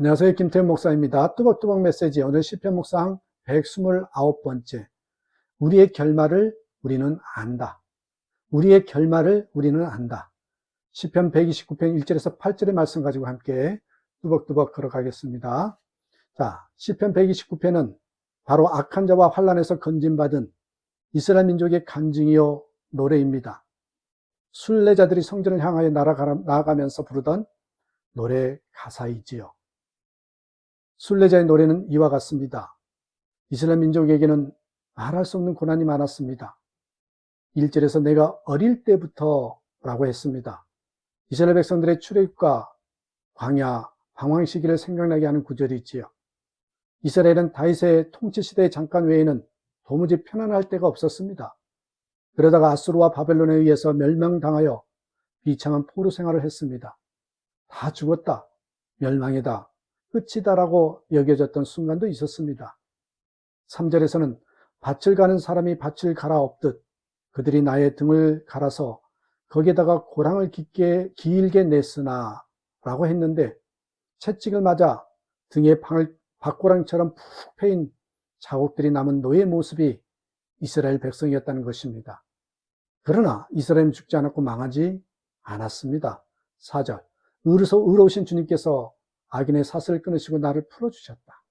안녕하세요. 김태훈 목사입니다. 뚜벅뚜벅 메시지 오늘 시편 묵상 129번째. 우리의 결말을 우리는 안다. 우리의 결말을 우리는 안다. 시편 129편 1절에서 8절의 말씀 가지고 함께 뚜벅뚜벅 걸어가겠습니다. 자, 시편 129편은 바로 악한 자와 환난에서 건진받은 이스라엘 민족의 간증이요 노래입니다. 순례자들이 성전을 향하여 나아가면서 부르던 노래 가사이지요. 순례자의 노래는 이와 같습니다. 이스라엘 민족에게는 말할 수 없는 고난이 많았습니다. 1절에서 내가 어릴 때부터 라고 했습니다. 이스라엘 백성들의 출애굽과 광야, 방황 시기를 생각나게 하는 구절이 있지요. 이스라엘은 다윗의 통치 시대의 잠깐 외에는 도무지 편안할 데가 없었습니다. 그러다가 아수르와 바벨론에 의해서 멸망당하여 비참한 포로 생활을 했습니다. 다 죽었다, 멸망이다, 끝이다라고 여겨졌던 순간도 있었습니다. 3절에서는 밭을 가는 사람이 밭을 갈아엎듯 그들이 나의 등을 갈아서 거기에다가 고랑을 길게 냈으나 라고 했는데 채찍을 맞아 등에 밭고랑처럼 푹 패인 자국들이 남은 노예 모습이 이스라엘 백성이었다는 것입니다. 그러나 이스라엘은 죽지 않았고 망하지 않았습니다. 4절 의로우신 주님께서 악인의 사슬을 끊으시고 나를 풀어주셨다.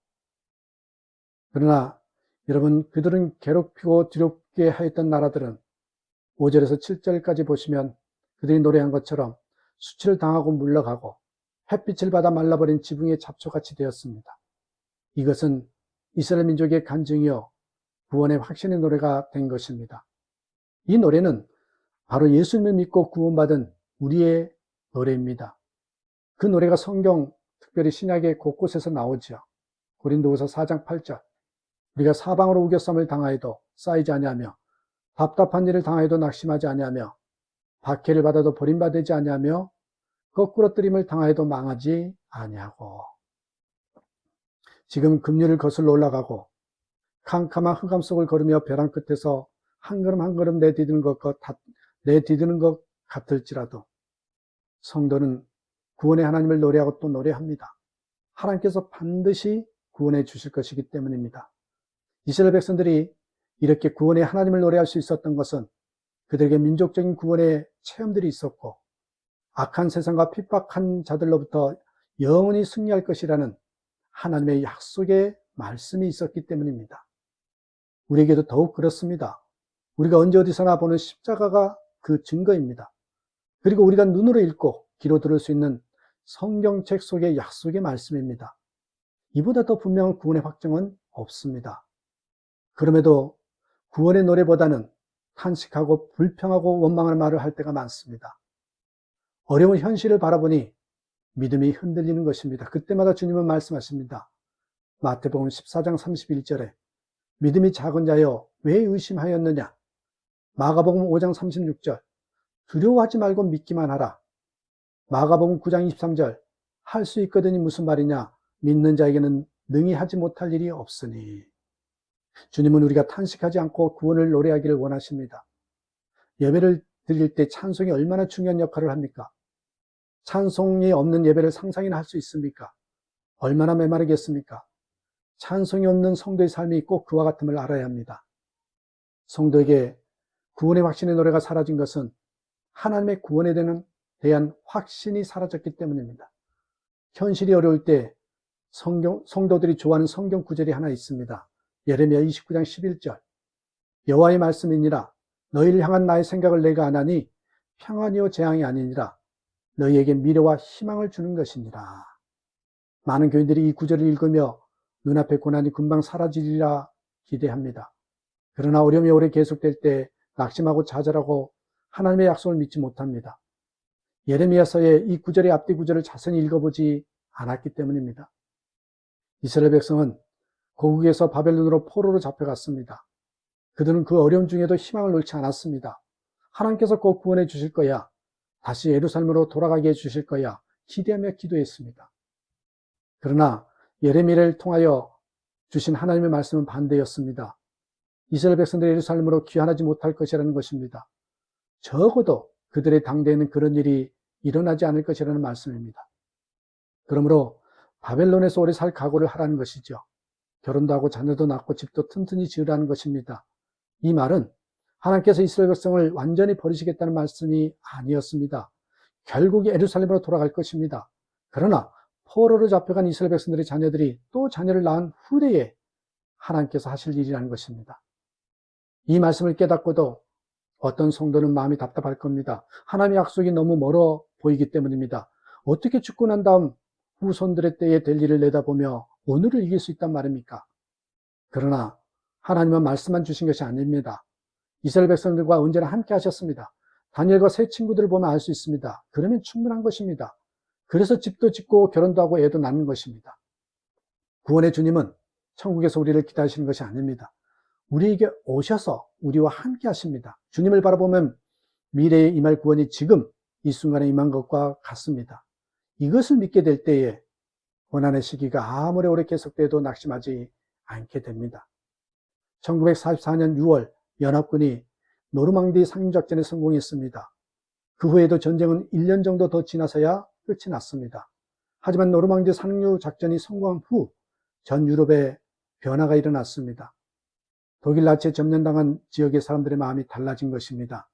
그러나 여러분, 그들은 괴롭히고 두렵게 하였던 나라들은 5절에서 7절까지 보시면 그들이 노래한 것처럼 수치를 당하고 물러가고 햇빛을 받아 말라버린 지붕의 잡초같이 되었습니다. 이것은 이스라엘 민족의 간증이요 구원의 확신의 노래가 된 것입니다. 이 노래는 바로 예수님을 믿고 구원받은 우리의 노래입니다. 그 노래가 성경 특별히 신약의 곳곳에서 나오죠. 고린도후서 4장 8절 우리가 사방으로 우겨쌈을 당하여도 쌓이지 아니하며 답답한 일을 당하여도 낙심하지 아니하며 박해를 받아도 버림받지 아니하며 거꾸로 뜨림을 당하여도 망하지 아니하고. 지금 급류를 거슬러 올라가고 캄캄한 흑암 속을 걸으며 벼랑 끝에서 한 걸음 한 걸음 내디디는 것 같을지라도 성도는 구원의 하나님을 노래하고 또 노래합니다. 하나님께서 반드시 구원해 주실 것이기 때문입니다. 이스라엘 백성들이 이렇게 구원의 하나님을 노래할 수 있었던 것은 그들에게 민족적인 구원의 체험들이 있었고 악한 세상과 핍박한 자들로부터 영원히 승리할 것이라는 하나님의 약속의 말씀이 있었기 때문입니다. 우리에게도 더욱 그렇습니다. 우리가 언제 어디서나 보는 십자가가 그 증거입니다. 그리고 우리가 눈으로 읽고 귀로 들을 수 있는 성경책 속의 약속의 말씀입니다. 이보다 더 분명한 구원의 확정은 없습니다. 그럼에도 구원의 노래보다는 탄식하고 불평하고 원망하는 말을 할 때가 많습니다. 어려운 현실을 바라보니 믿음이 흔들리는 것입니다. 그때마다 주님은 말씀하십니다. 마태복음 14장 31절에 믿음이 작은 자여 왜 의심하였느냐. 마가복음 5장 36절 두려워하지 말고 믿기만 하라. 마가복음 9장 23절 할 수 있거든이 무슨 말이냐. 믿는 자에게는 능히 하지 못할 일이 없으니. 주님은 우리가 탄식하지 않고 구원을 노래하기를 원하십니다. 예배를 드릴 때 찬송이 얼마나 중요한 역할을 합니까? 찬송이 없는 예배를 상상이나 할 수 있습니까? 얼마나 메마르겠습니까? 찬송이 없는 성도의 삶이 꼭 그와 같음을 알아야 합니다. 성도에게 구원의 확신의 노래가 사라진 것은 하나님의 구원에 대한 확신이 사라졌기 때문입니다. 현실이 어려울 때 성도들이 좋아하는 성경 구절이 하나 있습니다. 예레미야 29장 11절 여호와의 말씀이니라 너희를 향한 나의 생각을 내가 아나니 평안이요 재앙이 아니니라 너희에게 미래와 희망을 주는 것이니라. 많은 교인들이 이 구절을 읽으며 눈앞의 고난이 금방 사라지리라 기대합니다. 그러나 어려움이 오래 계속될 때 낙심하고 좌절하고 하나님의 약속을 믿지 못합니다. 예레미야서의 이 구절의 앞뒤 구절을 자세히 읽어보지 않았기 때문입니다. 이스라엘 백성은 고국에서 바벨론으로 포로로 잡혀갔습니다. 그들은 그 어려움 중에도 희망을 놓지 않았습니다. 하나님께서 꼭 구원해 주실 거야. 다시 예루살렘으로 돌아가게 해 주실 거야. 기대하며 기도했습니다. 그러나 예레미야를 통하여 주신 하나님의 말씀은 반대였습니다. 이스라엘 백성들이 예루살렘으로 귀환하지 못할 것이라는 것입니다. 적어도 그들의 당대에는 그런 일이 일어나지 않을 것이라는 말씀입니다. 그러므로 바벨론에서 오래 살 각오를 하라는 것이죠. 결혼도 하고 자녀도 낳고 집도 튼튼히 지으라는 것입니다. 이 말은 하나님께서 이스라엘 백성을 완전히 버리시겠다는 말씀이 아니었습니다. 결국 예루살렘으로 돌아갈 것입니다. 그러나 포로로 잡혀간 이스라엘 백성들의 자녀들이 또 자녀를 낳은 후대에 하나님께서 하실 일이라는 것입니다. 이 말씀을 깨닫고도 어떤 성도는 마음이 답답할 겁니다. 하나님의 약속이 너무 멀어 보이기 때문입니다. 어떻게 죽고 난 다음 후손들의 때에 될 일을 내다보며 오늘을 이길 수 있단 말입니까? 그러나 하나님은 말씀만 주신 것이 아닙니다. 이스라엘 백성들과 언제나 함께 하셨습니다. 다니엘과 세 친구들을 보면 알 수 있습니다. 그러면 충분한 것입니다. 그래서 집도 짓고 결혼도 하고 애도 낳는 것입니다. 구원의 주님은 천국에서 우리를 기다리시는 것이 아닙니다. 우리에게 오셔서 우리와 함께 하십니다. 주님을 바라보면 미래에 임할 구원이 지금 이 순간에 임한 것과 같습니다. 이것을 믿게 될 때에 고난의 시기가 아무리 오래 계속돼도 낙심하지 않게 됩니다. 1944년 6월 연합군이 노르망디 상륙작전에 성공했습니다. 그 후에도 전쟁은 1년 정도 더 지나서야 끝이 났습니다. 하지만 노르망디 상륙작전이 성공한 후 전 유럽에 변화가 일어났습니다. 독일 나치에 점령당한 지역의 사람들의 마음이 달라진 것입니다.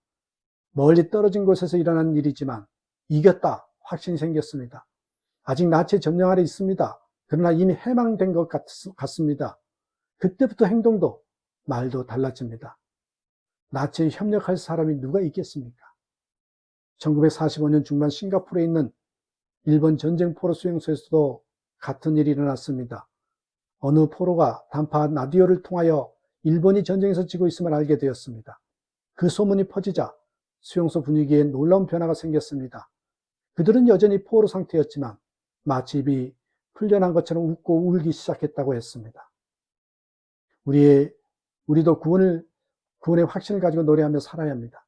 멀리 떨어진 곳에서 일어난 일이지만 이겼다 확신이 생겼습니다. 아직 나치의 점령 아래 있습니다. 그러나 이미 해방된 것 같습니다. 그때부터 행동도 말도 달라집니다. 나치에 협력할 사람이 누가 있겠습니까? 1945년 중반 싱가포르에 있는 일본 전쟁 포로 수용소에서도 같은 일이 일어났습니다. 어느 포로가 단파 라디오를 통하여 일본이 전쟁에서 지고 있음을 알게 되었습니다. 그 소문이 퍼지자 수용소 분위기에 놀라운 변화가 생겼습니다. 그들은 여전히 포로 상태였지만 마치 입이 풀려난 것처럼 웃고 울기 시작했다고 했습니다. 우리도 구원의 확신을 가지고 노래하며 살아야 합니다.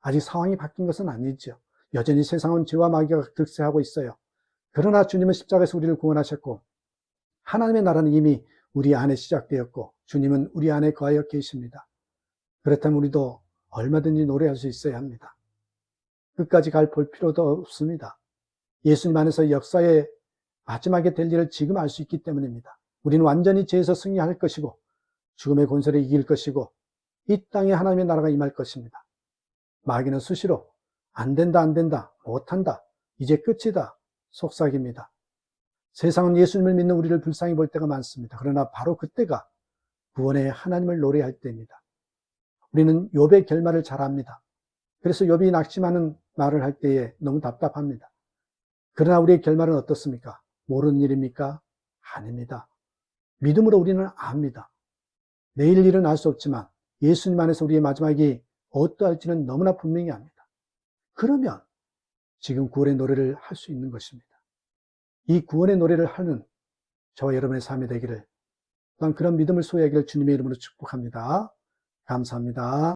아직 상황이 바뀐 것은 아니죠. 여전히 세상은 죄와 마귀가 득세하고 있어요. 그러나 주님은 십자가에서 우리를 구원하셨고 하나님의 나라는 이미 우리 안에 시작되었고 주님은 우리 안에 거하여 계십니다. 그렇다면 우리도 얼마든지 노래할 수 있어야 합니다. 끝까지 볼 필요도 없습니다. 예수님 안에서 역사의 마지막에 될 일을 지금 알 수 있기 때문입니다. 우리는 완전히 죄에서 승리할 것이고 죽음의 권세를 이길 것이고 이 땅에 하나님의 나라가 임할 것입니다. 마귀는 수시로 안 된다, 못한다, 이제 끝이다 속삭입니다. 세상은 예수님을 믿는 우리를 불쌍히 볼 때가 많습니다. 그러나 바로 그때가 구원의 하나님을 노래할 때입니다. 우리는 욥의 결말을 잘 압니다. 그래서 욥이 낙심하는 말을 할 때에 너무 답답합니다. 그러나 우리의 결말은 어떻습니까? 모르는 일입니까? 아닙니다. 믿음으로 우리는 압니다. 내일 일은 알 수 없지만 예수님 안에서 우리의 마지막이 어떠할지는 너무나 분명히 압니다. 그러면 지금 구원의 노래를 할 수 있는 것입니다. 이 구원의 노래를 하는 저와 여러분의 삶이 되기를, 또한 그런 믿음을 소유하기를 주님의 이름으로 축복합니다. 감사합니다.